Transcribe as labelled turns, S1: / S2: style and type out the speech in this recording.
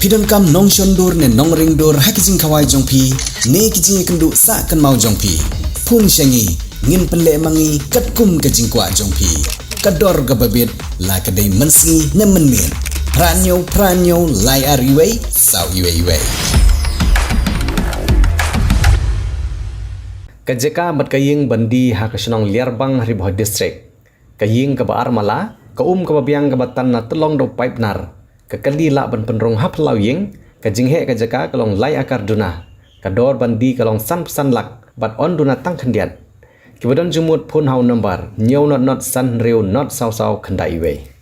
S1: Pidon kam nong shondur ne nong ringdur hakijing kawai jongpi ne kijing kendu sa kan mau jongpi Phun shengi ngin penle mangi katkum kajing kwa jongpi kador gababit la kadai mensi ne menmin pranyo lai ariwei sau iwei Jaka bat kaying bandi ha ka Shillong liarbang hari Bhoi district kaying ka baar mala ka kababiang kabatan na telong do pipe nar ka kali la ban penrong hap lau ying ka jinghe ka Jaka kalong lai akar duna ka dor bandi kalong san pesan lak bat on duna tang khendiat kibadon Jingmut Phun hau number nyaw not san rew not sau khendai wei